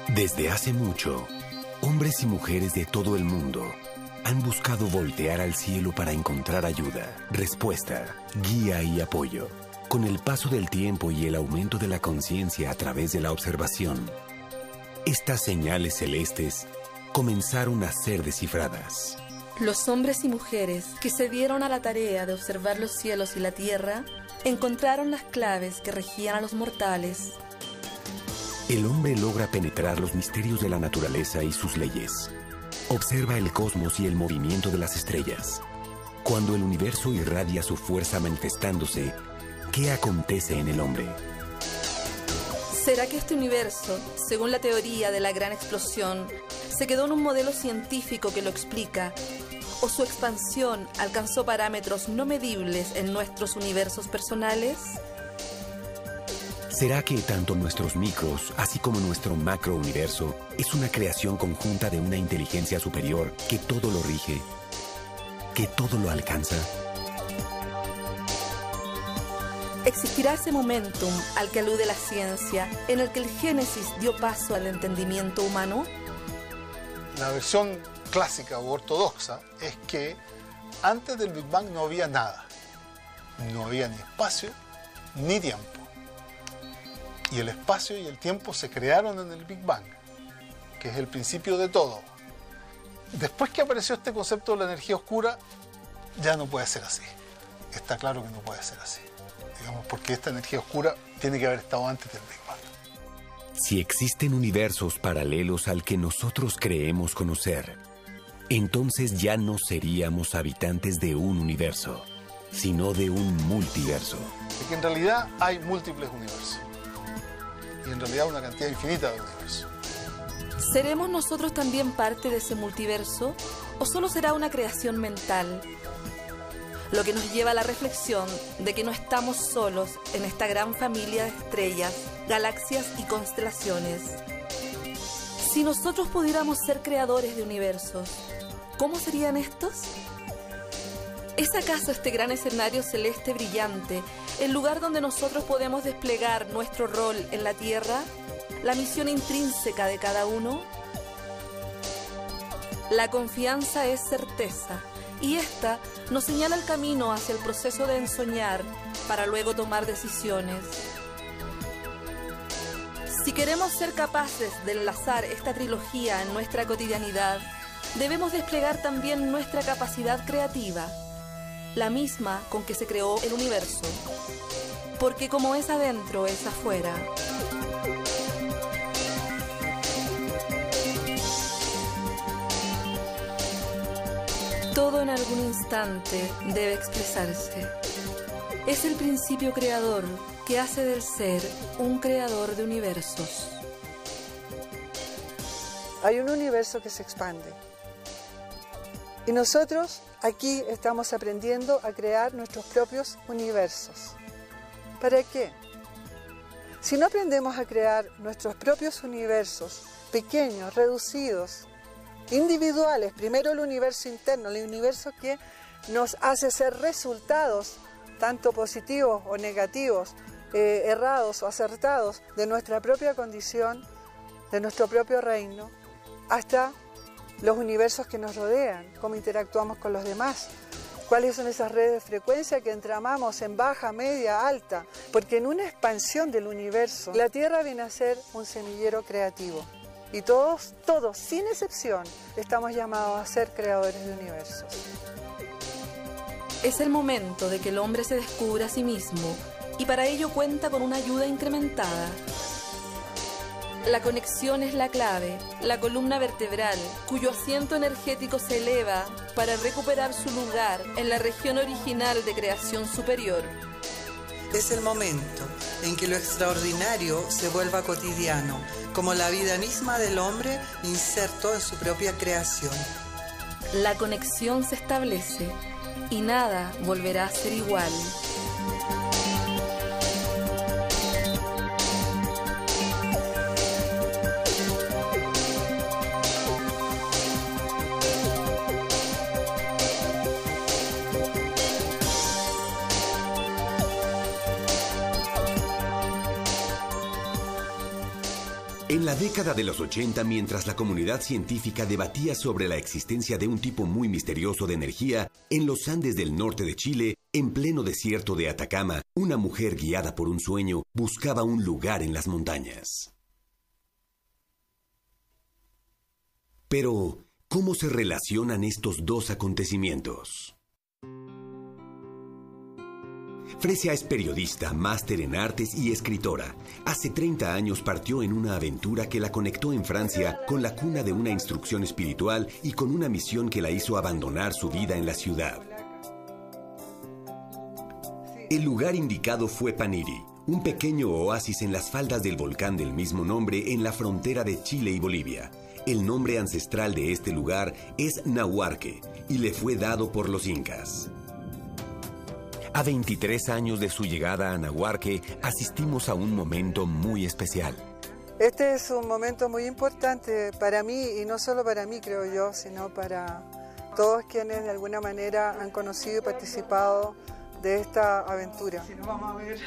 Desde hace mucho, hombres y mujeres de todo el mundo han buscado voltear al cielo para encontrar ayuda, respuesta, guía y apoyo. Con el paso del tiempo y el aumento de la conciencia a través de la observación, estas señales celestes comenzaron a ser descifradas. Los hombres y mujeres que se dieron a la tarea de observar los cielos y la tierra encontraron las claves que regían a los mortales. El hombre logra penetrar los misterios de la naturaleza y sus leyes. Observa el cosmos y el movimiento de las estrellas. Cuando el universo irradia su fuerza manifestándose, ¿qué acontece en el hombre? ¿Será que este universo, según la teoría de la gran explosión, se quedó en un modelo científico que lo explica? ¿O su expansión alcanzó parámetros no medibles en nuestros universos personales? ¿Será que tanto nuestros micros, así como nuestro macrouniverso, es una creación conjunta de una inteligencia superior que todo lo rige, que todo lo alcanza? ¿Existirá ese momentum al que alude la ciencia, en el que el Génesis dio paso al entendimiento humano? La versión clásica u ortodoxa es que antes del Big Bang no había nada. No había ni espacio ni tiempo. Y el espacio y el tiempo se crearon en el Big Bang, que es el principio de todo. Después que apareció este concepto de la energía oscura, ya no puede ser así. Está claro que no puede ser así. Digamos, porque esta energía oscura tiene que haber estado antes del Big Bang. Si existen universos paralelos al que nosotros creemos conocer, entonces ya no seríamos habitantes de un universo, sino de un multiverso. De que en realidad hay múltiples universos. Y en realidad una cantidad infinita de universos. ¿Seremos nosotros también parte de ese multiverso o solo será una creación mental? Lo que nos lleva a la reflexión de que no estamos solos en esta gran familia de estrellas, galaxias y constelaciones. Si nosotros pudiéramos ser creadores de universos, ¿cómo serían estos? ¿Es acaso este gran escenario celeste brillante el lugar donde nosotros podemos desplegar nuestro rol en la Tierra, la misión intrínseca de cada uno? La confianza es certeza, y esta nos señala el camino hacia el proceso de ensoñar para luego tomar decisiones. Si queremos ser capaces de enlazar esta trilogía en nuestra cotidianidad, debemos desplegar también nuestra capacidad creativa, la misma con que se creó el universo, porque como es adentro, es afuera. Todo en algún instante debe expresarse. Es el principio creador que hace del ser un creador de universos. Hay un universo que se expande. Y nosotros aquí estamos aprendiendo a crear nuestros propios universos. ¿Para qué? Si no aprendemos a crear nuestros propios universos, pequeños, reducidos, individuales, primero el universo interno, el universo que nos hace ser resultados, tanto positivos o negativos, errados o acertados, de nuestra propia condición, de nuestro propio reino, hasta los universos que nos rodean, cómo interactuamos con los demás, cuáles son esas redes de frecuencia que entramamos en baja, media, alta, porque en una expansión del universo, la Tierra viene a ser un semillero creativo. Y todos, sin excepción, estamos llamados a ser creadores de universos. Es el momento de que el hombre se descubra a sí mismo y para ello cuenta con una ayuda incrementada. La conexión es la clave, la columna vertebral, cuyo asiento energético se eleva para recuperar su lugar en la región original de creación superior. Es el momento en que lo extraordinario se vuelva cotidiano, como la vida misma del hombre inserto en su propia creación. La conexión se establece y nada volverá a ser igual. En la década de los 80, mientras la comunidad científica debatía sobre la existencia de un tipo muy misterioso de energía, en los Andes del norte de Chile, en pleno desierto de Atacama, una mujer guiada por un sueño buscaba un lugar en las montañas. Pero, ¿cómo se relacionan estos dos acontecimientos? Fresia es periodista, máster en artes y escritora. Hace 30 años partió en una aventura que la conectó en Francia con la cuna de una instrucción espiritual y con una misión que la hizo abandonar su vida en la ciudad. El lugar indicado fue Paniri, un pequeño oasis en las faldas del volcán del mismo nombre en la frontera de Chile y Bolivia. El nombre ancestral de este lugar es Nahuarque y le fue dado por los incas. A 23 años de su llegada a Nahuarque, asistimos a un momento muy especial. Este es un momento muy importante para mí, y no solo para mí, creo yo, sino para todos quienes de alguna manera han conocido y participado de esta aventura. Si nos vamos a ver.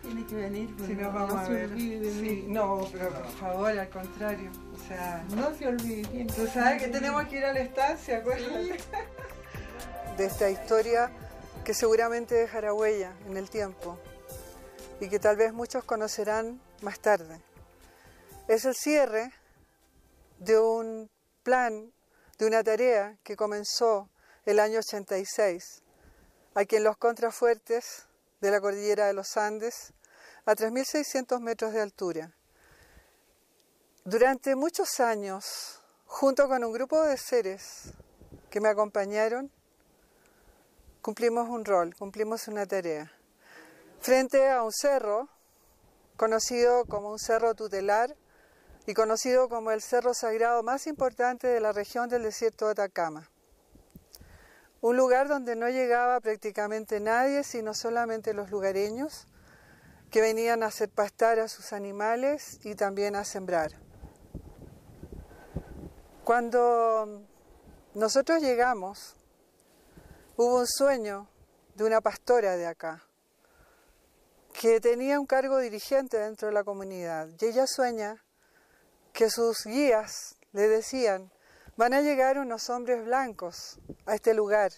Tiene que venir. Si nos vamos a ver. Sí, no, pero por favor, al contrario. O sea, no se olvide. Tú sabes que tenemos que ir a la estancia, acuérdate. De esta historia que seguramente dejará huella en el tiempo y que tal vez muchos conocerán más tarde. Es el cierre de un plan, de una tarea que comenzó el año 86, aquí en los contrafuertes de la cordillera de los Andes, a 3.600 metros de altura. Durante muchos años, junto con un grupo de seres que me acompañaron, cumplimos un rol, cumplimos una tarea. Frente a un cerro, conocido como un cerro tutelar y conocido como el cerro sagrado más importante de la región del desierto de Atacama. Un lugar donde no llegaba prácticamente nadie, sino solamente los lugareños, que venían a hacer pastar a sus animales y también a sembrar. Cuando nosotros llegamos, hubo un sueño de una pastora de acá, que tenía un cargo dirigente dentro de la comunidad. Y ella sueña que sus guías le decían: van a llegar unos hombres blancos a este lugar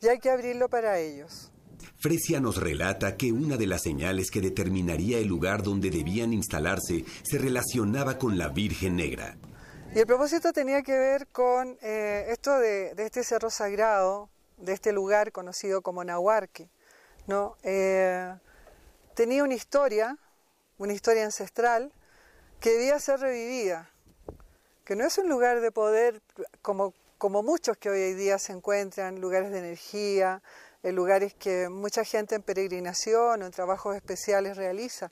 y hay que abrirlo para ellos. Fresia nos relata que una de las señales que determinaría el lugar donde debían instalarse se relacionaba con la Virgen Negra. Y el propósito tenía que ver con esto de este cerro sagrado, de este lugar conocido como Nahuarque, ¿no? Tenía una historia ancestral que debía ser revivida, que no es un lugar de poder como muchos que hoy en día se encuentran, lugares de energía, lugares que mucha gente en peregrinación o en trabajos especiales realiza.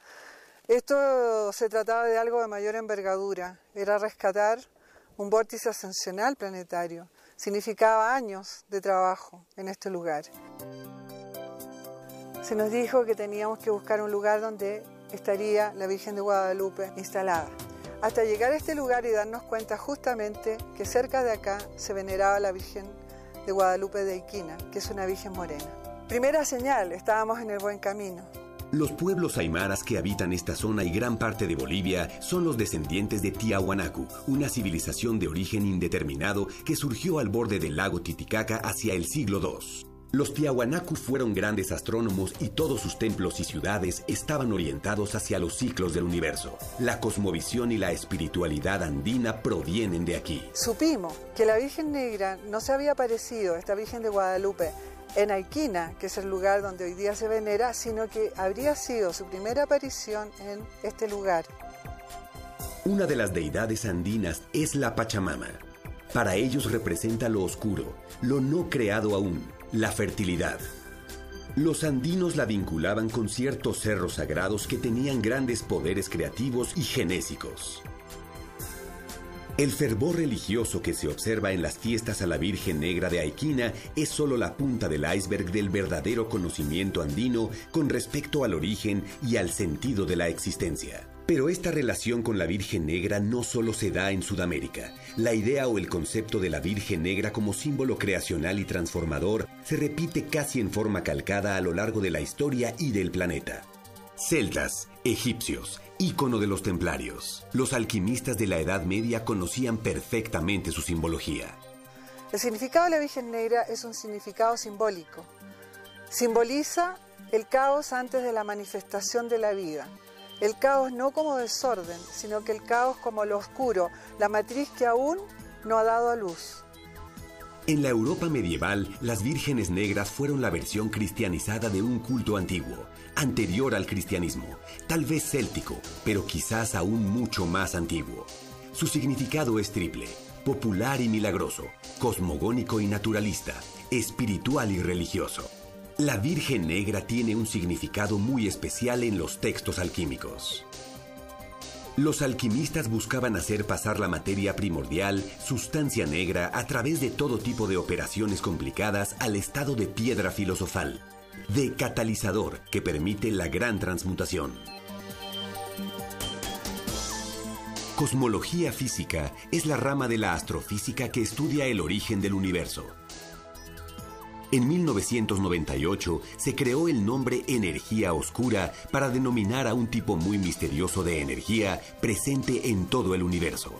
Esto se trataba de algo de mayor envergadura, era rescatar un vórtice ascensional planetario. Significaba años de trabajo en este lugar. Se nos dijo que teníamos que buscar un lugar donde estaría la Virgen de Guadalupe instalada. Hasta llegar a este lugar y darnos cuenta justamente que cerca de acá se veneraba la Virgen de Guadalupe de Iquina, que es una Virgen morena. Primera señal, estábamos en el buen camino. Los pueblos aymaras que habitan esta zona y gran parte de Bolivia son los descendientes de Tiahuanacu, una civilización de origen indeterminado que surgió al borde del lago Titicaca hacia el siglo II. Los Tiahuanacu fueron grandes astrónomos y todos sus templos y ciudades estaban orientados hacia los ciclos del universo. La cosmovisión y la espiritualidad andina provienen de aquí. Supimos que la Virgen Negra no se había aparecido, esta Virgen de Guadalupe, en Iquina, que es el lugar donde hoy día se venera, sino que habría sido su primera aparición en este lugar. Una de las deidades andinas es la Pachamama. Para ellos representa lo oscuro, lo no creado aún, la fertilidad. Los andinos la vinculaban con ciertos cerros sagrados que tenían grandes poderes creativos y genésicos. El fervor religioso que se observa en las fiestas a la Virgen Negra de Iquina es solo la punta del iceberg del verdadero conocimiento andino con respecto al origen y al sentido de la existencia. Pero esta relación con la Virgen Negra no solo se da en Sudamérica. La idea o el concepto de la Virgen Negra como símbolo creacional y transformador se repite casi en forma calcada a lo largo de la historia y del planeta. Celtas, egipcios, ícono de los templarios. Los alquimistas de la Edad Media conocían perfectamente su simbología. El significado de la Virgen Negra es un significado simbólico. Simboliza el caos antes de la manifestación de la vida. El caos no como desorden, sino que el caos como lo oscuro, la matriz que aún no ha dado a luz. En la Europa medieval, las vírgenes negras fueron la versión cristianizada de un culto antiguo, anterior al cristianismo, tal vez céltico, pero quizás aún mucho más antiguo. Su significado es triple: popular y milagroso, cosmogónico y naturalista, espiritual y religioso. La Virgen Negra tiene un significado muy especial en los textos alquímicos. Los alquimistas buscaban hacer pasar la materia primordial, sustancia negra, a través de todo tipo de operaciones complicadas al estado de piedra filosofal, de catalizador que permite la gran transmutación. Cosmología física es la rama de la astrofísica que estudia el origen del universo. En 1998 se creó el nombre energía oscura para denominar a un tipo muy misterioso de energía presente en todo el universo.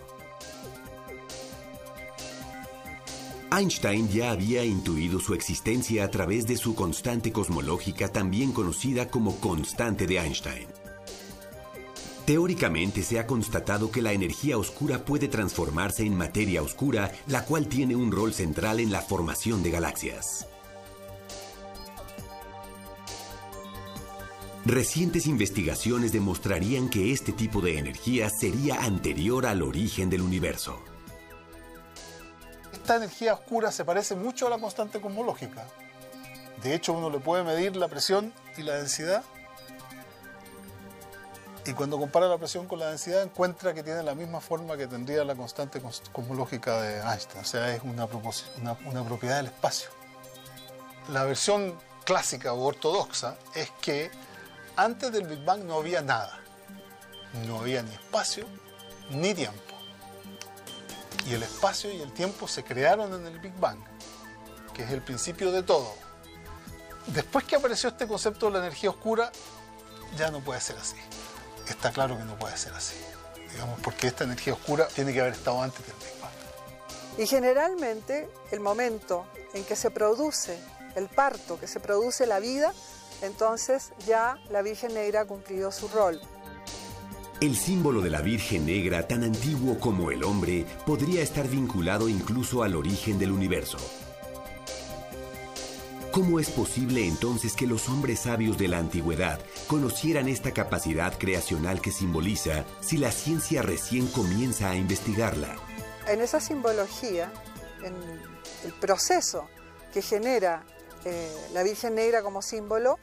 Einstein ya había intuido su existencia a través de su constante cosmológica, también conocida como constante de Einstein. Teóricamente se ha constatado que la energía oscura puede transformarse en materia oscura, la cual tiene un rol central en la formación de galaxias. Recientes investigaciones demostrarían que este tipo de energía sería anterior al origen del universo. Esta energía oscura se parece mucho a la constante cosmológica. De hecho, uno le puede medir la presión y la densidad. Y cuando compara la presión con la densidad, encuentra que tiene la misma forma que tendría la constante cosmológica de Einstein. O sea, es una propiedad del espacio. La versión clásica o ortodoxa es que antes del Big Bang no había nada. No había ni espacio ni tiempo. Y el espacio y el tiempo se crearon en el Big Bang, que es el principio de todo. Después que apareció este concepto de la energía oscura, ya no puede ser así. Está claro que no puede ser así. Digamos, porque esta energía oscura tiene que haber estado antes del Big Bang. Y generalmente el momento en que se produce el parto, que se produce la vida, entonces ya la Virgen Negra ha cumplido su rol. El símbolo de la Virgen Negra, tan antiguo como el hombre, podría estar vinculado incluso al origen del universo. ¿Cómo es posible entonces que los hombres sabios de la antigüedad conocieran esta capacidad creacional que simboliza si la ciencia recién comienza a investigarla? En esa simbología, en el proceso que genera la Virgen Negra como símbolo,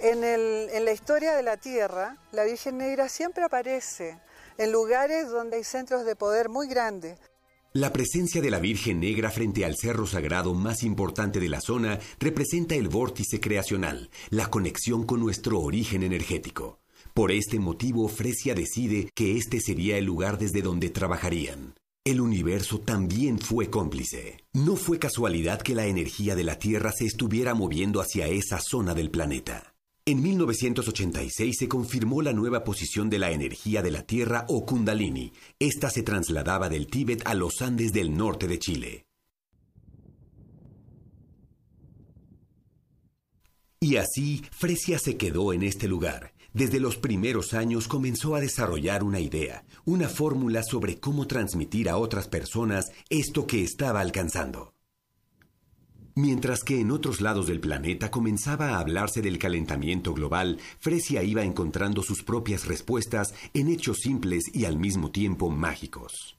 en la historia de la Tierra, la Virgen Negra siempre aparece en lugares donde hay centros de poder muy grandes. La presencia de la Virgen Negra frente al cerro sagrado más importante de la zona representa el vórtice creacional, la conexión con nuestro origen energético. Por este motivo, Fresia decide que este sería el lugar desde donde trabajarían. El universo también fue cómplice. No fue casualidad que la energía de la Tierra se estuviera moviendo hacia esa zona del planeta. En 1986 se confirmó la nueva posición de la energía de la Tierra o Kundalini. Esta se trasladaba del Tíbet a los Andes del norte de Chile. Y así, Fresia se quedó en este lugar. Desde los primeros años comenzó a desarrollar una idea, una fórmula sobre cómo transmitir a otras personas esto que estaba alcanzando. Mientras que en otros lados del planeta comenzaba a hablarse del calentamiento global, Fresia iba encontrando sus propias respuestas en hechos simples y al mismo tiempo mágicos.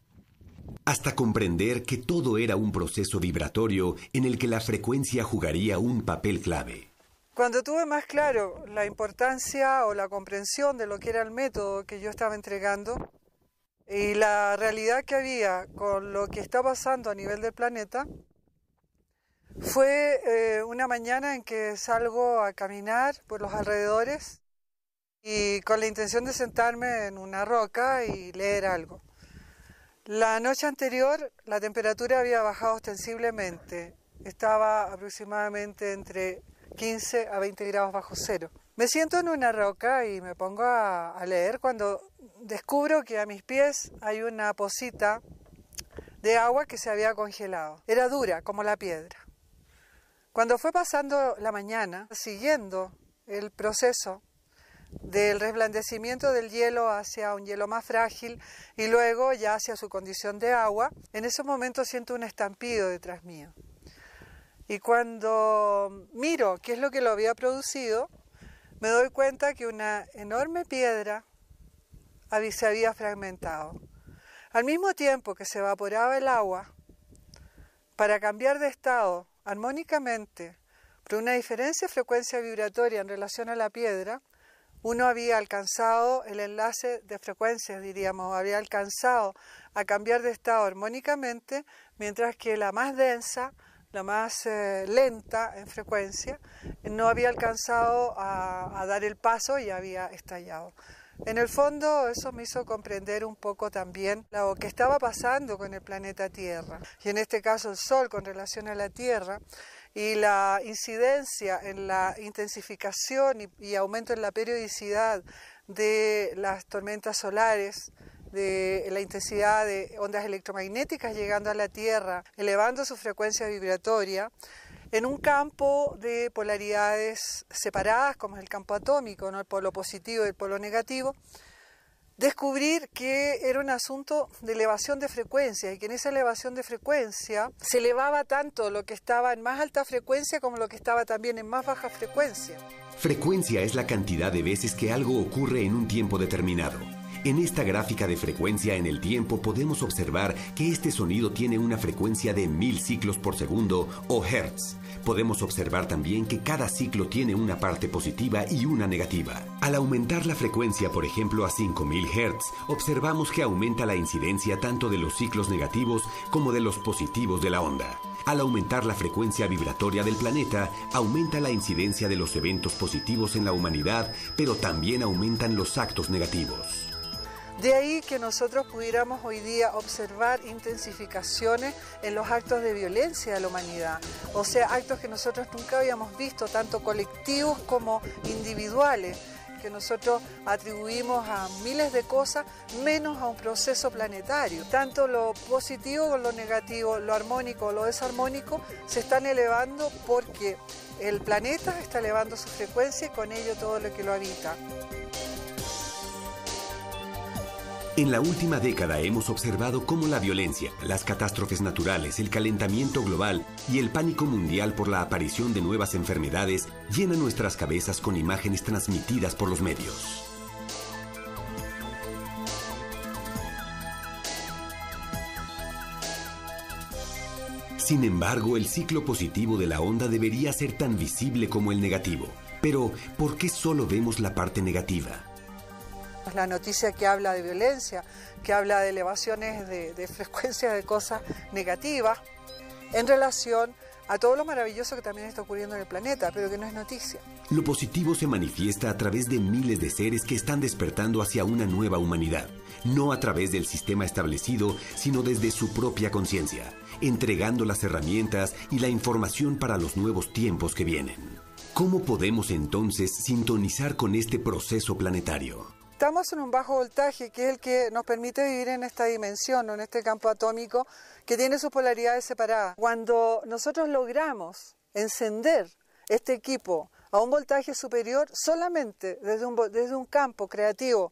Hasta comprender que todo era un proceso vibratorio en el que la frecuencia jugaría un papel clave. Cuando tuve más claro la importancia o la comprensión de lo que era el método que yo estaba entregando y la realidad que había con lo que está pasando a nivel del planeta, fue una mañana en que salgo a caminar por los alrededores y con la intención de sentarme en una roca y leer algo. La noche anterior la temperatura había bajado ostensiblemente, estaba aproximadamente entre 15 a 20 grados bajo cero. Me siento en una roca y me pongo a leer cuando descubro que a mis pies hay una pocita de agua que se había congelado. Era dura como la piedra. Cuando fue pasando la mañana, siguiendo el proceso del reblandecimiento del hielo hacia un hielo más frágil y luego ya hacia su condición de agua, en ese momento siento un estampido detrás mío. Y cuando miro qué es lo que lo había producido, me doy cuenta que una enorme piedra se había fragmentado. Al mismo tiempo que se evaporaba el agua, para cambiar de estado armónicamente por una diferencia de frecuencia vibratoria en relación a la piedra, uno había alcanzado el enlace de frecuencias, diríamos, había alcanzado a cambiar de estado armónicamente, mientras que la más densa, la más lenta en frecuencia, no había alcanzado a dar el paso y había estallado. En el fondo eso me hizo comprender un poco también lo que estaba pasando con el planeta Tierra, y en este caso el Sol con relación a la Tierra, y la incidencia en la intensificación y aumento en la periodicidad de las tormentas solares, de la intensidad de ondas electromagnéticas llegando a la Tierra, elevando su frecuencia vibratoria, en un campo de polaridades separadas, como es el campo atómico, ¿no? El polo positivo y el polo negativo, descubrir que era un asunto de elevación de frecuencia y que en esa elevación de frecuencia se elevaba tanto lo que estaba en más alta frecuencia como lo que estaba también en más baja frecuencia. Frecuencia es la cantidad de veces que algo ocurre en un tiempo determinado. En esta gráfica de frecuencia en el tiempo podemos observar que este sonido tiene una frecuencia de 1000 ciclos por segundo o hertz. Podemos observar también que cada ciclo tiene una parte positiva y una negativa. Al aumentar la frecuencia, por ejemplo, a 5000 hertz, observamos que aumenta la incidencia tanto de los ciclos negativos como de los positivos de la onda. Al aumentar la frecuencia vibratoria del planeta, aumenta la incidencia de los eventos positivos en la humanidad, pero también aumentan los actos negativos. De ahí que nosotros pudiéramos hoy día observar intensificaciones en los actos de violencia de la humanidad, o sea, actos que nosotros nunca habíamos visto, tanto colectivos como individuales, que nosotros atribuimos a miles de cosas, menos a un proceso planetario. Tanto lo positivo como lo negativo, lo armónico o lo desarmónico, se están elevando porque el planeta está elevando su frecuencia y con ello todo lo que lo habita. En la última década hemos observado cómo la violencia, las catástrofes naturales, el calentamiento global y el pánico mundial por la aparición de nuevas enfermedades llenan nuestras cabezas con imágenes transmitidas por los medios. Sin embargo, el ciclo positivo de la onda debería ser tan visible como el negativo. Pero, ¿por qué solo vemos la parte negativa? La noticia que habla de violencia, que habla de elevaciones de frecuencia de cosas negativas en relación a todo lo maravilloso que también está ocurriendo en el planeta, pero que no es noticia. Lo positivo se manifiesta a través de miles de seres que están despertando hacia una nueva humanidad, no a través del sistema establecido, sino desde su propia conciencia, entregando las herramientas y la información para los nuevos tiempos que vienen. ¿Cómo podemos entonces sintonizar con este proceso planetario? Estamos en un bajo voltaje que es el que nos permite vivir en esta dimensión, en este campo atómico que tiene sus polaridades separadas. Cuando nosotros logramos encender este equipo a un voltaje superior, solamente desde un campo creativo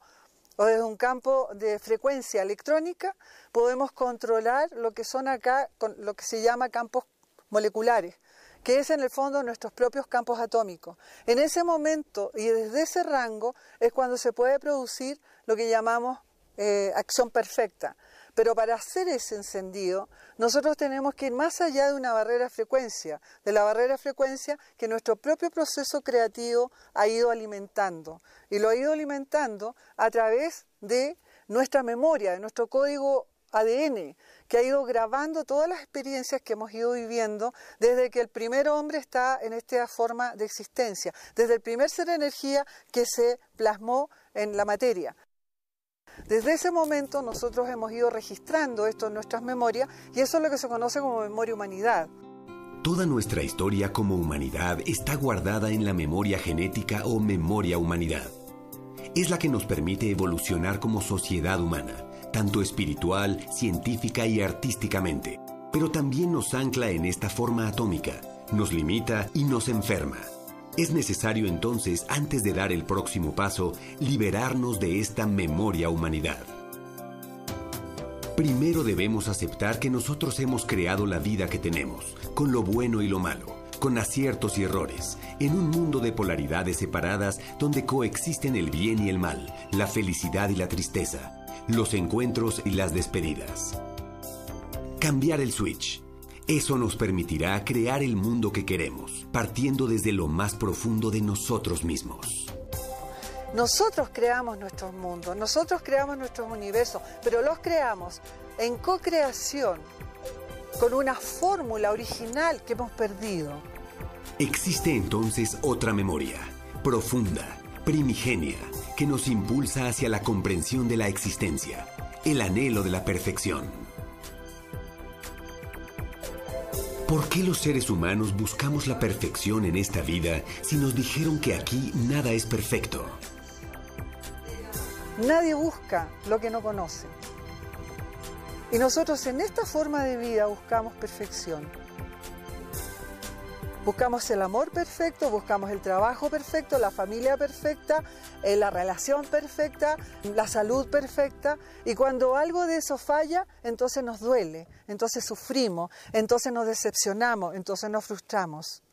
o desde un campo de frecuencia electrónica, podemos controlar lo que son acá, lo que se llama campos moleculares, que es en el fondo nuestros propios campos atómicos. En ese momento y desde ese rango es cuando se puede producir lo que llamamos acción perfecta. Pero para hacer ese encendido, nosotros tenemos que ir más allá de una barrera de frecuencia, de la barrera de frecuencia que nuestro propio proceso creativo ha ido alimentando. Y lo ha ido alimentando a través de nuestra memoria, de nuestro código ADN, que ha ido grabando todas las experiencias que hemos ido viviendo desde que el primer hombre está en esta forma de existencia, desde el primer ser de energía que se plasmó en la materia. Desde ese momento nosotros hemos ido registrando esto en nuestras memorias y eso es lo que se conoce como memoria humanidad. Toda nuestra historia como humanidad está guardada en la memoria genética o memoria humanidad. Es la que nos permite evolucionar como sociedad humana, tanto espiritual, científica y artísticamente, pero también nos ancla en esta forma atómica, nos limita y nos enferma. Es necesario entonces, antes de dar el próximo paso, liberarnos de esta memoria humanidad. Primero debemos aceptar que nosotros hemos creado la vida que tenemos, con lo bueno y lo malo, con aciertos y errores, en un mundo de polaridades separadas donde coexisten el bien y el mal, la felicidad y la tristeza, los encuentros y las despedidas. Cambiar el switch. Eso nos permitirá crear el mundo que queremos, partiendo desde lo más profundo de nosotros mismos. Nosotros creamos nuestros mundos, nosotros creamos nuestros universos, pero los creamos en co-creación, con una fórmula original que hemos perdido. Existe entonces otra memoria, profunda, primigenia, que nos impulsa hacia la comprensión de la existencia, el anhelo de la perfección. ¿Por qué los seres humanos buscamos la perfección en esta vida si nos dijeron que aquí nada es perfecto? Nadie busca lo que no conoce. Y nosotros en esta forma de vida buscamos perfección. Buscamos el amor perfecto, buscamos el trabajo perfecto, la familia perfecta, la relación perfecta, la salud perfecta. Y cuando algo de eso falla, entonces nos duele, entonces sufrimos, entonces nos decepcionamos, entonces nos frustramos.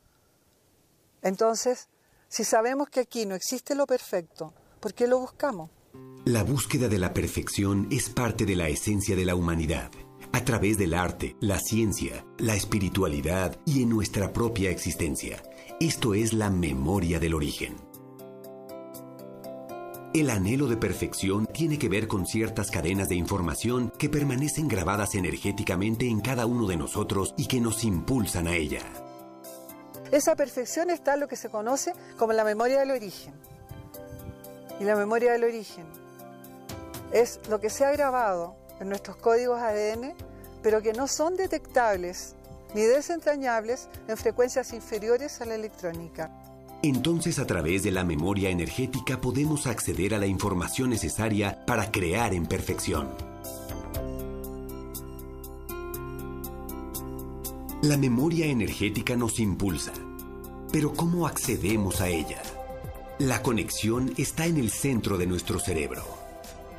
Entonces, si sabemos que aquí no existe lo perfecto, ¿por qué lo buscamos? La búsqueda de la perfección es parte de la esencia de la humanidad, a través del arte, la ciencia, la espiritualidad y en nuestra propia existencia. Esto es la memoria del origen. El anhelo de perfección tiene que ver con ciertas cadenas de información que permanecen grabadas energéticamente en cada uno de nosotros y que nos impulsan a ella. Esa perfección está en lo que se conoce como la memoria del origen. Y la memoria del origen es lo que se ha grabado en nuestros códigos ADN, pero que no son detectables ni desentrañables en frecuencias inferiores a la electrónica. Entonces, a través de la memoria energética podemos acceder a la información necesaria para crear en perfección. La memoria energética nos impulsa, pero ¿cómo accedemos a ella? La conexión está en el centro de nuestro cerebro.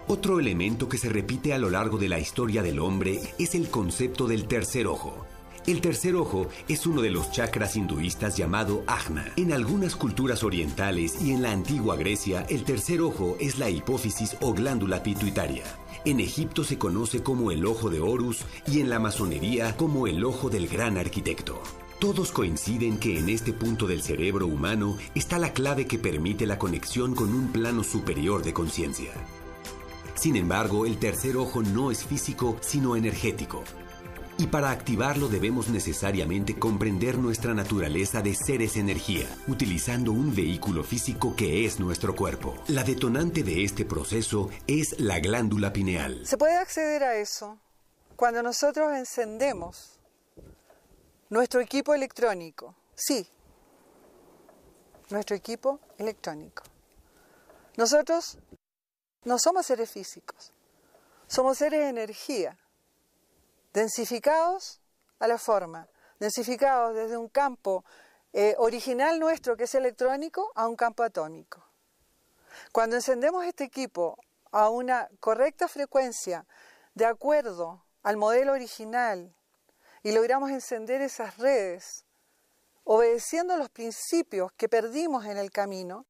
Otro elemento que se repite a lo largo de la historia del hombre es el concepto del tercer ojo. El tercer ojo es uno de los chakras hinduistas llamado Ajna. En algunas culturas orientales y en la antigua Grecia, el tercer ojo es la hipófisis o glándula pituitaria. En Egipto se conoce como el ojo de Horus y en la masonería como el ojo del gran arquitecto. Todos coinciden que en este punto del cerebro humano está la clave que permite la conexión con un plano superior de conciencia. Sin embargo, el tercer ojo no es físico, sino energético. Y para activarlo debemos necesariamente comprender nuestra naturaleza de seres energía, utilizando un vehículo físico que es nuestro cuerpo. La detonante de este proceso es la glándula pineal. Se puede acceder a eso cuando nosotros encendemos nuestro equipo electrónico. Sí, nuestro equipo electrónico. Nosotros no somos seres físicos, somos seres de energía, densificados a la forma, densificados desde un campo original nuestro que es electrónico a un campo atómico. Cuando encendemos este equipo a una correcta frecuencia de acuerdo al modelo original y logramos encender esas redes obedeciendo los principios que perdimos en el camino,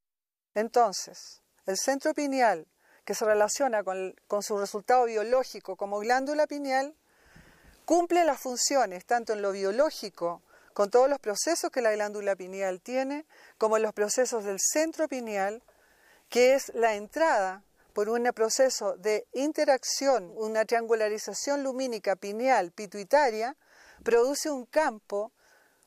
entonces el centro pineal, que se relaciona con su resultado biológico como glándula pineal, cumple las funciones tanto en lo biológico, con todos los procesos que la glándula pineal tiene, como en los procesos del centro pineal, que es la entrada por un proceso de interacción, una triangularización lumínica pineal pituitaria, produce un campo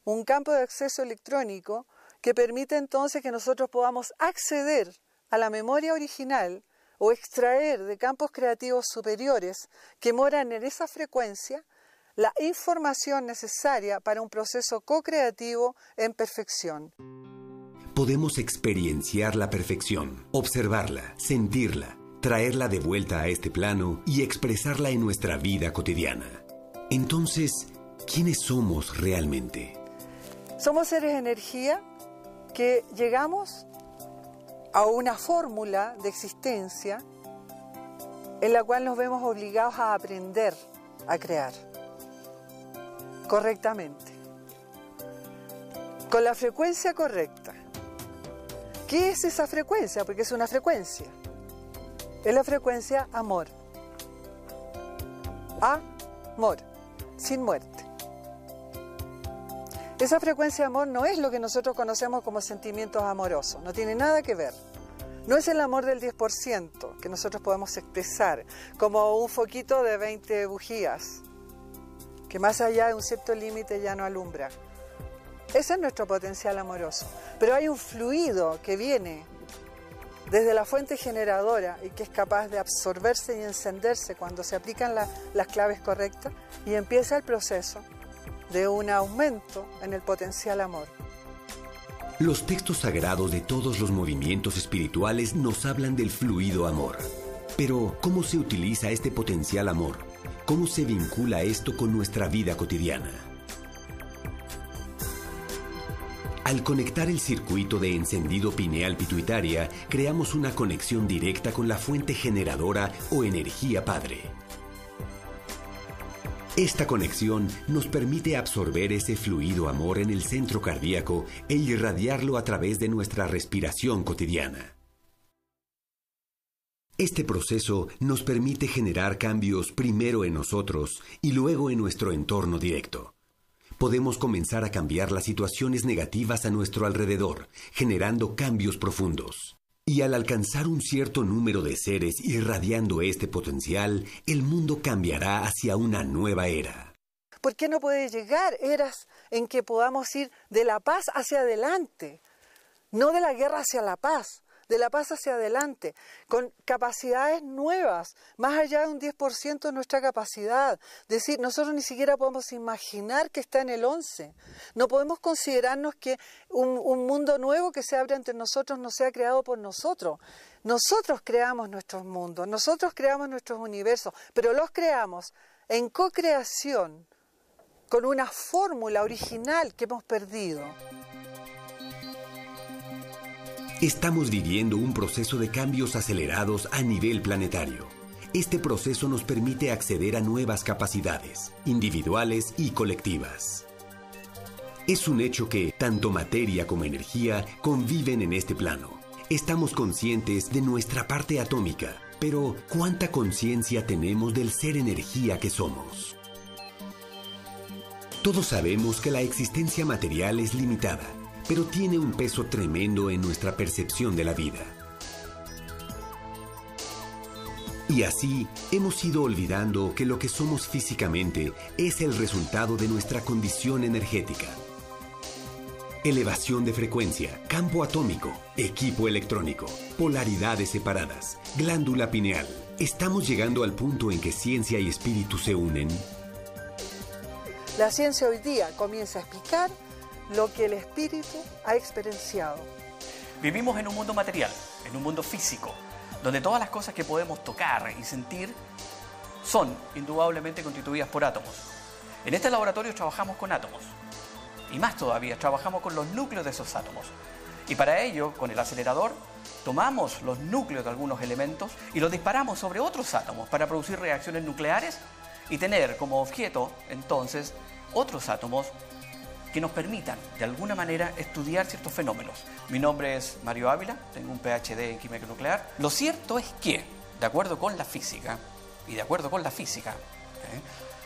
de acceso electrónico que permite entonces que nosotros podamos acceder a la memoria original o extraer de campos creativos superiores que moran en esa frecuencia la información necesaria para un proceso co-creativo en perfección. Podemos experienciar la perfección, observarla, sentirla, traerla de vuelta a este plano y expresarla en nuestra vida cotidiana. Entonces, ¿quiénes somos realmente? Somos seres de energía que llegamos a una fórmula de existencia en la cual nos vemos obligados a aprender a crear correctamente, con la frecuencia correcta. ¿Qué es esa frecuencia? Porque es una frecuencia. Es la frecuencia amor. Amor, sin muerte. Esa frecuencia de amor no es lo que nosotros conocemos como sentimientos amorosos, no tiene nada que ver. No es el amor del 10% que nosotros podemos expresar, como un foquito de 20 bujías, que más allá de un cierto límite ya no alumbra. Ese es nuestro potencial amoroso. Pero hay un fluido que viene desde la fuente generadora y que es capaz de absorberse y encenderse cuando se aplican las claves correctas y empieza el proceso de un aumento en el potencial amor. Los textos sagrados de todos los movimientos espirituales nos hablan del fluido amor. Pero, ¿cómo se utiliza este potencial amor? ¿Cómo se vincula esto con nuestra vida cotidiana? Al conectar el circuito de encendido pineal pituitaria, creamos una conexión directa con la fuente generadora o energía padre. Esta conexión nos permite absorber ese fluido amor en el centro cardíaco e irradiarlo a través de nuestra respiración cotidiana. Este proceso nos permite generar cambios primero en nosotros y luego en nuestro entorno directo. Podemos comenzar a cambiar las situaciones negativas a nuestro alrededor, generando cambios profundos. Y al alcanzar un cierto número de seres irradiando este potencial, el mundo cambiará hacia una nueva era. ¿Por qué no puede llegar eras en que podamos ir de la paz hacia adelante? No de la guerra hacia la paz, de la paz hacia adelante, con capacidades nuevas, más allá de un 10% de nuestra capacidad. Es decir, nosotros ni siquiera podemos imaginar que está en el 11. No podemos considerarnos que un mundo nuevo que se abre entre nosotros no sea creado por nosotros. Nosotros creamos nuestros mundos, nosotros creamos nuestros universos, pero los creamos en co-creación con una fórmula original que hemos perdido. Estamos viviendo un proceso de cambios acelerados a nivel planetario. Este proceso nos permite acceder a nuevas capacidades, individuales y colectivas. Es un hecho que tanto materia como energía conviven en este plano. Estamos conscientes de nuestra parte atómica, pero ¿cuánta conciencia tenemos del ser energía que somos? Todos sabemos que la existencia material es limitada, pero tiene un peso tremendo en nuestra percepción de la vida. Y así hemos ido olvidando que lo que somos físicamente es el resultado de nuestra condición energética. Elevación de frecuencia, campo atómico, equipo electrónico, polaridades separadas, glándula pineal. ¿Estamos llegando al punto en que ciencia y espíritu se unen? La ciencia hoy día comienza a explicar lo que el espíritu ha experienciado. Vivimos en un mundo material, en un mundo físico, donde todas las cosas que podemos tocar y sentir son indudablemente constituidas por átomos. En este laboratorio trabajamos con átomos, y más todavía, trabajamos con los núcleos de esos átomos. Y para ello, con el acelerador, tomamos los núcleos de algunos elementos y los disparamos sobre otros átomos para producir reacciones nucleares y tener como objeto, entonces, otros átomos que nos permitan, de alguna manera, estudiar ciertos fenómenos. Mi nombre es Mario Ávila, tengo un PhD en química nuclear. Lo cierto es que, de acuerdo con la física,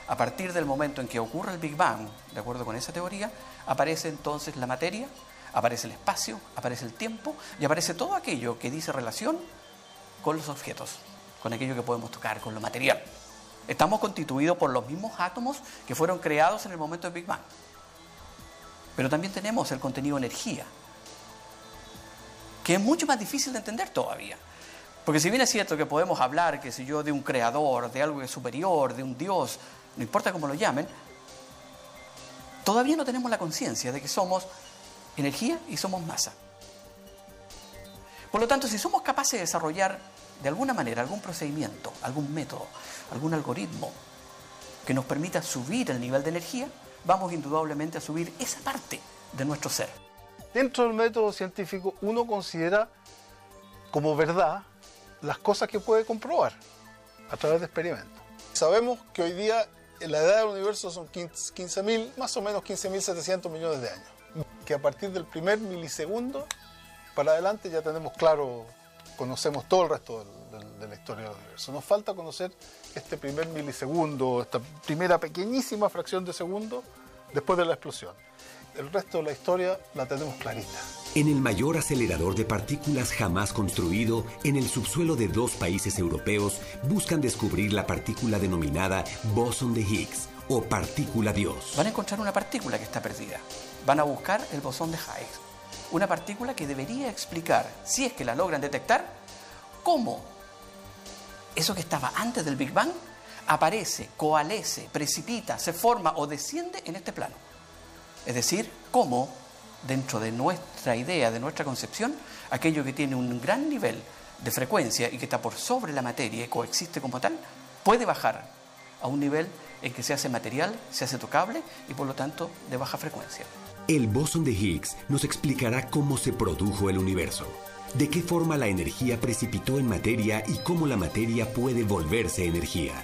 a partir del momento en que ocurre el Big Bang, de acuerdo con esa teoría, aparece entonces la materia, aparece el espacio, aparece el tiempo y aparece todo aquello que dice relación con los objetos, con aquello que podemos tocar, con lo material. Estamos constituidos por los mismos átomos que fueron creados en el momento del Big Bang. Pero también tenemos el contenido energía, que es mucho más difícil de entender todavía. Porque si bien es cierto que podemos hablar, qué sé yo, de un creador, de algo que es superior, de un Dios, no importa cómo lo llamen, todavía no tenemos la conciencia de que somos energía y somos masa. Por lo tanto, si somos capaces de desarrollar de alguna manera algún procedimiento, algún método, algún algoritmo que nos permita subir el nivel de energía, vamos indudablemente a subir esa parte de nuestro ser. Dentro del método científico uno considera como verdad las cosas que puede comprobar a través de experimentos. Sabemos que hoy día la edad del universo son 15.000, más o menos 15.700 millones de años. Que a partir del primer milisegundo para adelante ya tenemos claro, conocemos todo el resto de la historia del universo. Nos falta conocer este primer milisegundo, esta primera pequeñísima fracción de segundo después de la explosión. El resto de la historia la tenemos clarita. En el mayor acelerador de partículas jamás construido, en el subsuelo de 2 países europeos, buscan descubrir la partícula denominada bosón de Higgs, o partícula Dios. Van a encontrar una partícula que está perdida. Van a buscar el bosón de Higgs. Una partícula que debería explicar, si es que la logran detectar, cómo eso que estaba antes del Big Bang aparece, coalesce, precipita, se forma o desciende en este plano. Es decir, cómo dentro de nuestra idea, de nuestra concepción, aquello que tiene un gran nivel de frecuencia y que está por sobre la materia y coexiste como tal, puede bajar a un nivel en que se hace material, se hace tocable y por lo tanto de baja frecuencia. El bosón de Higgs nos explicará cómo se produjo el universo, de qué forma la energía precipitó en materia y cómo la materia puede volverse energía.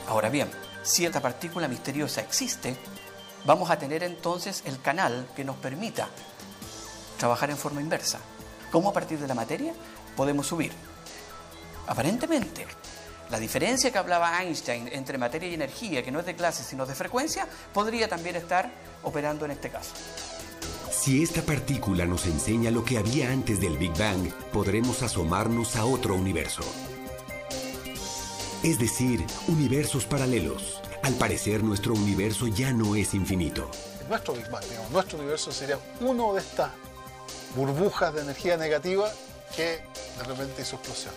Ahora bien, si esta partícula misteriosa existe, vamos a tener entonces el canal que nos permita trabajar en forma inversa. ¿Cómo a partir de la materia podemos subir? Aparentemente, la diferencia que hablaba Einstein entre materia y energía, que no es de clase sino de frecuencia, podría también estar operando en este caso. Si esta partícula nos enseña lo que había antes del Big Bang, podremos asomarnos a otro universo. Es decir, universos paralelos. Al parecer, nuestro universo ya no es infinito. Nuestro Big Bang, digamos, nuestro universo sería uno de estas burbujas de energía negativa que de repente hizo explosión.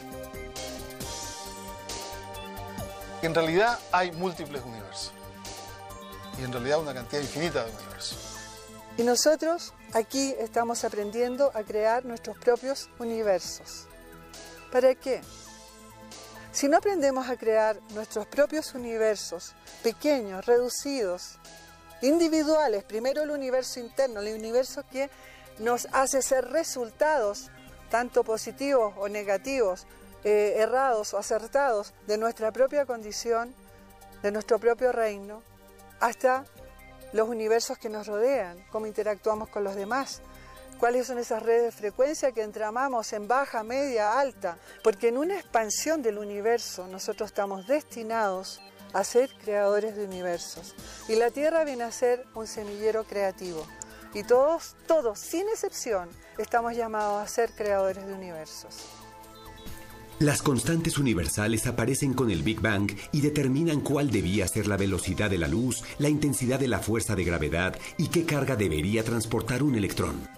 En realidad hay múltiples universos. Y en realidad una cantidad infinita de universos. Y nosotros aquí estamos aprendiendo a crear nuestros propios universos. ¿Para qué? Si no aprendemos a crear nuestros propios universos, pequeños, reducidos, individuales, primero el universo interno, el universo que nos hace ser resultados, tanto positivos o negativos, errados o acertados, de nuestra propia condición, de nuestro propio reino, hasta los universos que nos rodean, cómo interactuamos con los demás, cuáles son esas redes de frecuencia que entramamos en baja, media, alta, porque en una expansión del universo nosotros estamos destinados a ser creadores de universos. Y la Tierra viene a ser un semillero creativo. Y todos, sin excepción, estamos llamados a ser creadores de universos. Las constantes universales aparecen con el Big Bang y determinan cuál debía ser la velocidad de la luz, la intensidad de la fuerza de gravedad y qué carga debería transportar un electrón.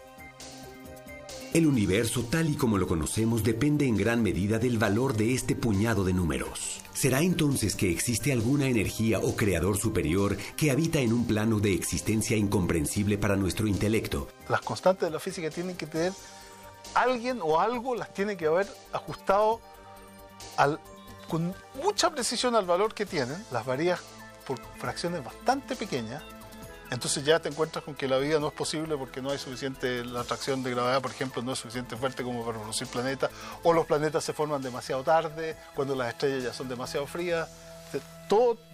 El universo, tal y como lo conocemos, depende en gran medida del valor de este puñado de números. ¿Será entonces que existe alguna energía o creador superior que habita en un plano de existencia incomprensible para nuestro intelecto? Las constantes de la física tienen que tener alguien o algo, las tiene que haber ajustado con mucha precisión al valor que tienen. Las varías por fracciones bastante pequeñas. Entonces ya te encuentras con que la vida no es posible porque no hay suficiente, la atracción de gravedad, por ejemplo, no es suficiente fuerte como para producir planetas, o los planetas se forman demasiado tarde, cuando las estrellas ya son demasiado frías.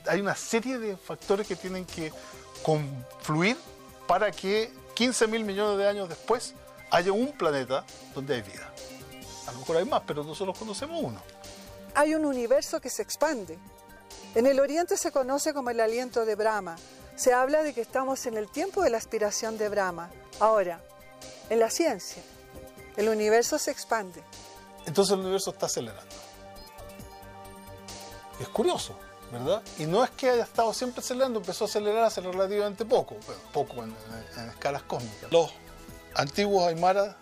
Hay una serie de factores que tienen que confluir para que 15.000 millones de años después haya un planeta donde hay vida. A lo mejor hay más, pero nosotros conocemos uno. Hay un universo que se expande. En el Oriente se conoce como el aliento de Brahma. Se habla de que estamos en el tiempo de la aspiración de Brahma. Ahora, en la ciencia, el universo se expande. Entonces el universo está acelerando. Es curioso, ¿verdad? Y no es que haya estado siempre acelerando, empezó a acelerar hace relativamente poco, en escalas cósmicas. Los antiguos aymaras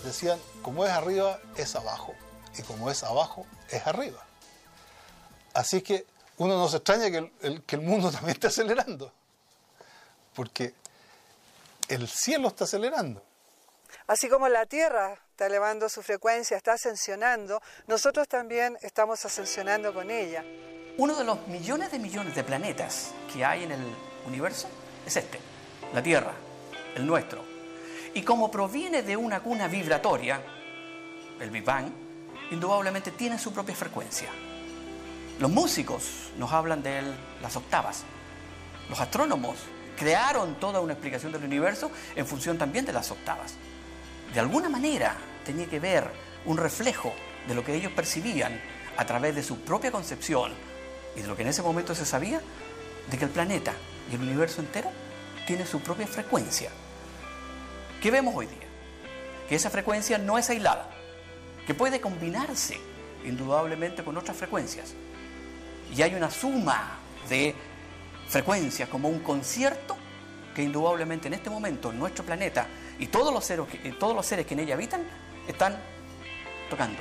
decían, como es arriba, es abajo. Y como es abajo, es arriba. Así que uno no se extraña que el mundo también esté acelerando, porque el cielo está acelerando. Así como la Tierra está elevando su frecuencia, está ascensionando, nosotros también estamos ascensionando con ella. Uno de los millones de planetas que hay en el universo es este, la Tierra, el nuestro. Y como proviene de una cuna vibratoria, el Big Bang, indudablemente tiene su propia frecuencia. Los músicos nos hablan de las octavas. Los astrónomos crearon toda una explicación del universo en función también de las octavas. De alguna manera tenía que ver un reflejo de lo que ellos percibían a través de su propia concepción y de lo que en ese momento se sabía, de que el planeta y el universo entero tiene su propia frecuencia. ¿Qué vemos hoy día? Que esa frecuencia no es aislada, que puede combinarse indudablemente con otras frecuencias. Y hay una suma de frecuencias como un concierto que indudablemente en este momento nuestro planeta y todos los seres que en ella habitan están tocando.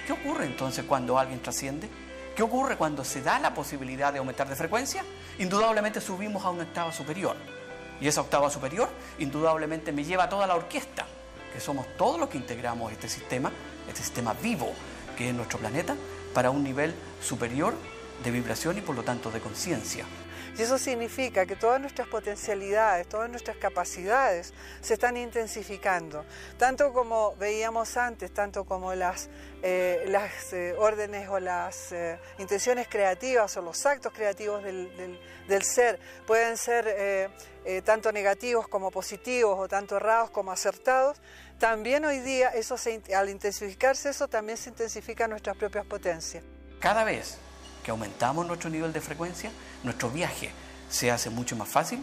¿Qué ocurre entonces cuando alguien trasciende? ¿Qué ocurre cuando se da la posibilidad de aumentar de frecuencia? Indudablemente subimos a una octava superior. Y esa octava superior indudablemente me lleva a toda la orquesta, que somos todos los que integramos este sistema vivo que es nuestro planeta, para un nivel superior de vibración y por lo tanto de conciencia. Y eso significa que todas nuestras potencialidades, todas nuestras capacidades se están intensificando, tanto como veíamos antes, tanto como las órdenes o las intenciones creativas o los actos creativos del ser pueden ser tanto negativos como positivos o tanto errados como acertados. También hoy día, al intensificarse eso, también se intensifican nuestras propias potencias. Cada vez que aumentamos nuestro nivel de frecuencia, nuestro viaje se hace mucho más fácil,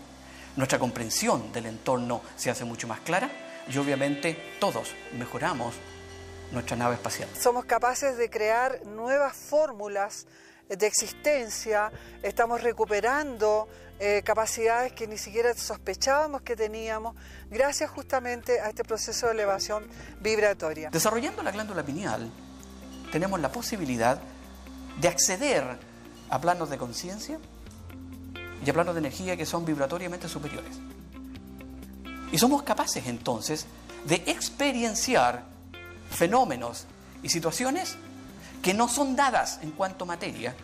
nuestra comprensión del entorno se hace mucho más clara y obviamente todos mejoramos nuestra nave espacial. Somos capaces de crear nuevas fórmulas de existencia, estamos recuperando capacidades que ni siquiera sospechábamos que teníamos, gracias justamente a este proceso de elevación vibratoria. Desarrollando la glándula pineal, tenemos la posibilidad de acceder a planos de conciencia y a planos de energía que son vibratoriamente superiores. Y somos capaces entonces de experienciar fenómenos y situaciones que no son dadas en cuanto a materia,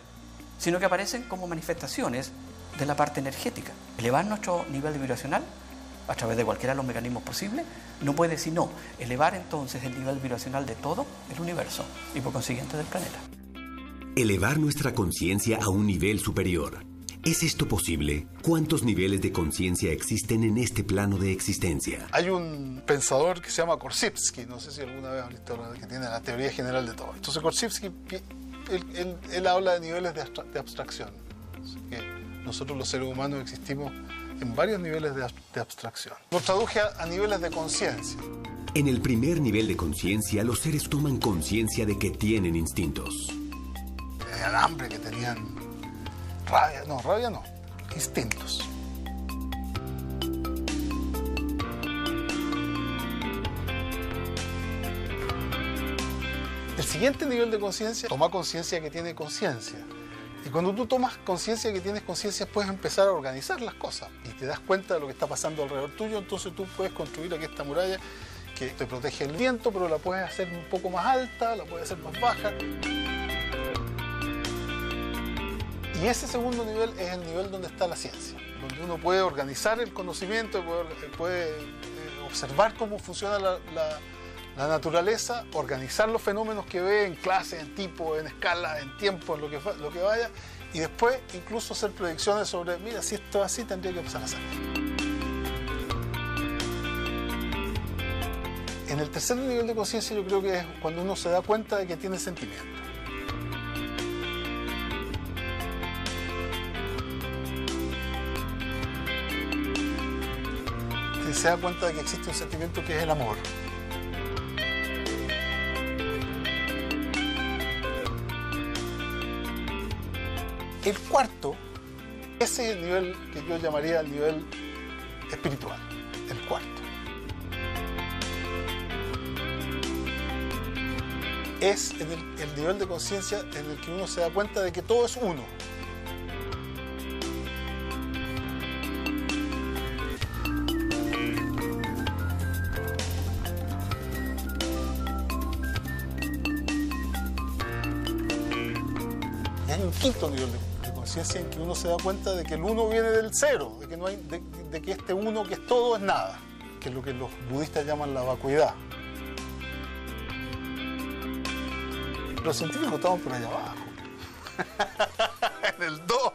sino que aparecen como manifestaciones de la parte energética. Elevar nuestro nivel vibracional a través de cualquiera de los mecanismos posibles no puede sino elevar entonces el nivel vibracional de todo el universo y por consiguiente del planeta. Elevar nuestra conciencia a un nivel superior. ¿Es esto posible? ¿Cuántos niveles de conciencia existen en este plano de existencia? Hay un pensador que se llama Korzybski, no sé si alguna vez has visto, que tiene la teoría general de todo. Entonces Korzybski, él habla de niveles de abstracción. Así que nosotros los seres humanos existimos en varios niveles de abstracción. Lo traduje a niveles de conciencia. En el primer nivel de conciencia, los seres toman conciencia de que tienen instintos. Tenían hambre, que tenían rabia no, instintos. El siguiente nivel de conciencia, toma conciencia que tiene conciencia. Y cuando tú tomas conciencia que tienes conciencia, puedes empezar a organizar las cosas y te das cuenta de lo que está pasando alrededor tuyo, entonces tú puedes construir aquí esta muralla que te protege el viento, pero la puedes hacer un poco más alta, la puedes hacer más baja. Y ese segundo nivel es el nivel donde está la ciencia, donde uno puede organizar el conocimiento, puede observar cómo funciona la naturaleza, organizar los fenómenos que ve en clase, en tipo, en escala, en tiempo, en lo que vaya, y después incluso hacer predicciones sobre, mira, si esto es así, tendría que pasar así. En el tercer nivel de conciencia yo creo que es cuando uno se da cuenta de que tiene sentimiento. Que se da cuenta de que existe un sentimiento que es el amor. El cuarto, ese es el nivel que yo llamaría el nivel espiritual, el cuarto. es en el nivel de conciencia en el que uno se da cuenta de que todo es uno. Y hay un quinto nivel de conciencia en que uno se da cuenta de que el uno viene del cero, de que, no hay, de que este uno que es todo es nada, que es lo que los budistas llaman la vacuidad. Los científicos estamos por allá abajo, en el 2.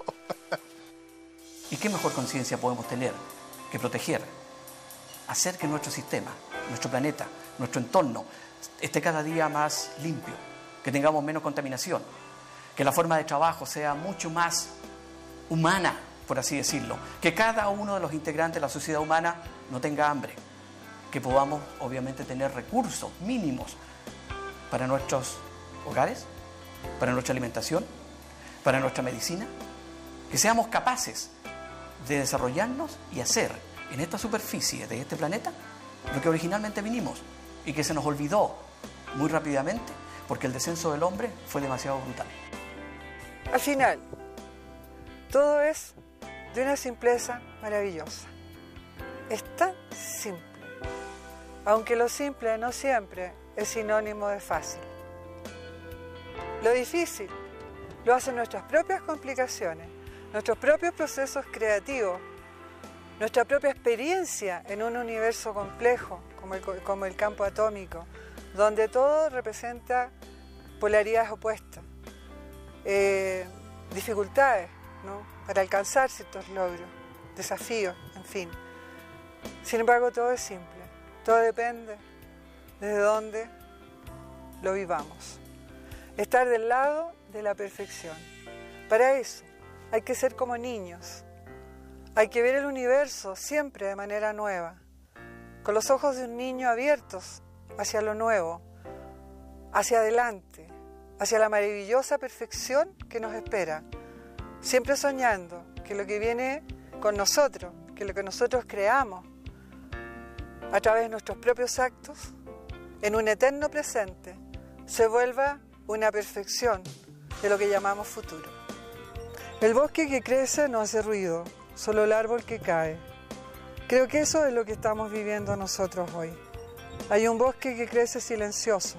¿Y qué mejor conciencia podemos tener que proteger, hacer que nuestro sistema, nuestro planeta, nuestro entorno esté cada día más limpio, que tengamos menos contaminación, que la forma de trabajo sea mucho más humana, por así decirlo, que cada uno de los integrantes de la sociedad humana no tenga hambre, que podamos obviamente tener recursos mínimos para nuestros hogares, para nuestra alimentación, para nuestra medicina, que seamos capaces de desarrollarnos y hacer en esta superficie de este planeta lo que originalmente vinimos y que se nos olvidó muy rápidamente porque el descenso del hombre fue demasiado brutal. Al final, todo es de una simpleza maravillosa. Es tan simple, aunque lo simple no siempre es sinónimo de fácil. Lo difícil lo hacen nuestras propias complicaciones, nuestros propios procesos creativos, nuestra propia experiencia en un universo complejo como el campo atómico, donde todo representa polaridades opuestas, dificultades, ¿no?, para alcanzar ciertos logros, desafíos, en fin. Sin embargo, todo es simple, todo depende desde dónde lo vivamos. Estar del lado de la perfección. Para eso hay que ser como niños. Hay que ver el universo siempre de manera nueva, con los ojos de un niño abiertos hacia lo nuevo, hacia adelante, hacia la maravillosa perfección que nos espera, siempre soñando que lo que viene con nosotros, que lo que nosotros creamos a través de nuestros propios actos, en un eterno presente, se vuelva una perfección de lo que llamamos futuro. El bosque que crece no hace ruido, solo el árbol que cae. Creo que eso es lo que estamos viviendo nosotros hoy. Hay un bosque que crece silencioso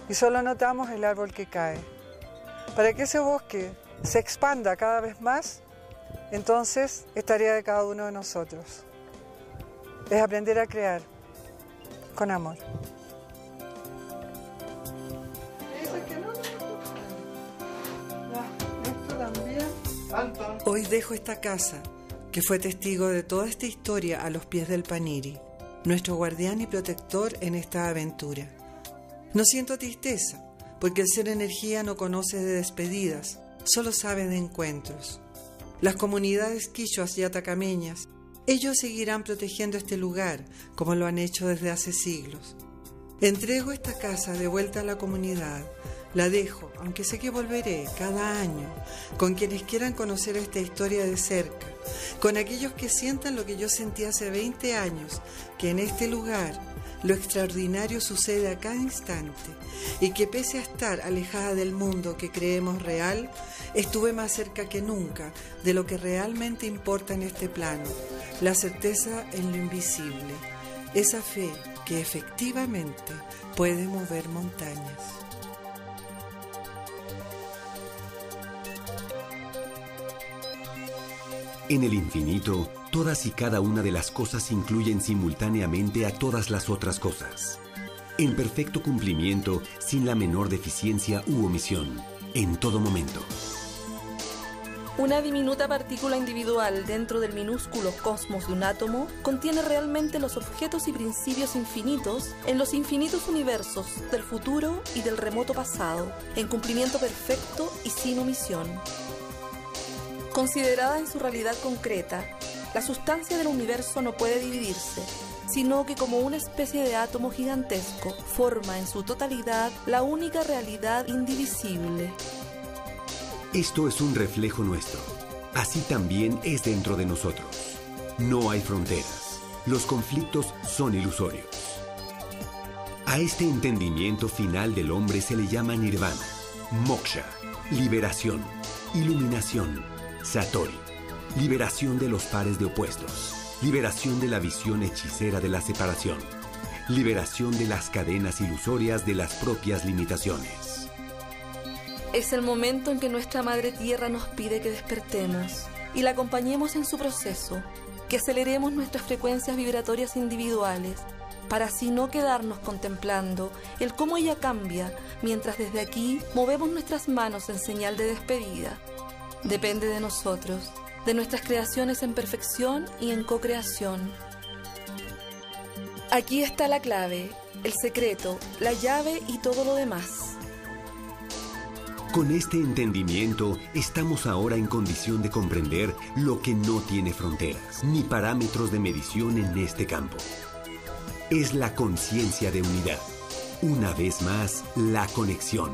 y solo notamos el árbol que cae. Para que ese bosque se expanda cada vez más, entonces es tarea de cada uno de nosotros. Es aprender a crear con amor. Hoy dejo esta casa, que fue testigo de toda esta historia, a los pies del Paniri, nuestro guardián y protector en esta aventura. No siento tristeza, porque el ser energía no conoce de despedidas, solo sabe de encuentros. Las comunidades quichuas y atacameñas, ellos seguirán protegiendo este lugar, como lo han hecho desde hace siglos. Entrego esta casa de vuelta a la comunidad. La dejo, aunque sé que volveré cada año, con quienes quieran conocer esta historia de cerca, con aquellos que sientan lo que yo sentí hace 20 años, que en este lugar lo extraordinario sucede a cada instante y que pese a estar alejada del mundo que creemos real, estuve más cerca que nunca de lo que realmente importa en este plano, la certeza en lo invisible, esa fe que efectivamente puede mover montañas. En el infinito, todas y cada una de las cosas incluyen simultáneamente a todas las otras cosas. En perfecto cumplimiento, sin la menor deficiencia u omisión, en todo momento. Una diminuta partícula individual dentro del minúsculo cosmos de un átomo contiene realmente los objetos y principios infinitos en los infinitos universos del futuro y del remoto pasado, en cumplimiento perfecto y sin omisión. Considerada en su realidad concreta, la sustancia del universo no puede dividirse, sino que como una especie de átomo gigantesco forma en su totalidad la única realidad indivisible. Esto es un reflejo nuestro. Así también es dentro de nosotros. No hay fronteras. Los conflictos son ilusorios. A este entendimiento final del hombre se le llama nirvana, moksha, liberación, iluminación, satori, liberación de los pares de opuestos, liberación de la visión hechicera de la separación, liberación de las cadenas ilusorias de las propias limitaciones. Es el momento en que nuestra Madre Tierra nos pide que despertemos y la acompañemos en su proceso, que aceleremos nuestras frecuencias vibratorias individuales, para así no quedarnos contemplando el cómo ella cambia, mientras desde aquí movemos nuestras manos en señal de despedida. Depende de nosotros, de nuestras creaciones en perfección y en co-creación. Aquí está la clave, el secreto, la llave y todo lo demás. Con este entendimiento, estamos ahora en condición de comprender lo que no tiene fronteras, ni parámetros de medición en este campo. Es la conciencia de unidad. Una vez más, la conexión.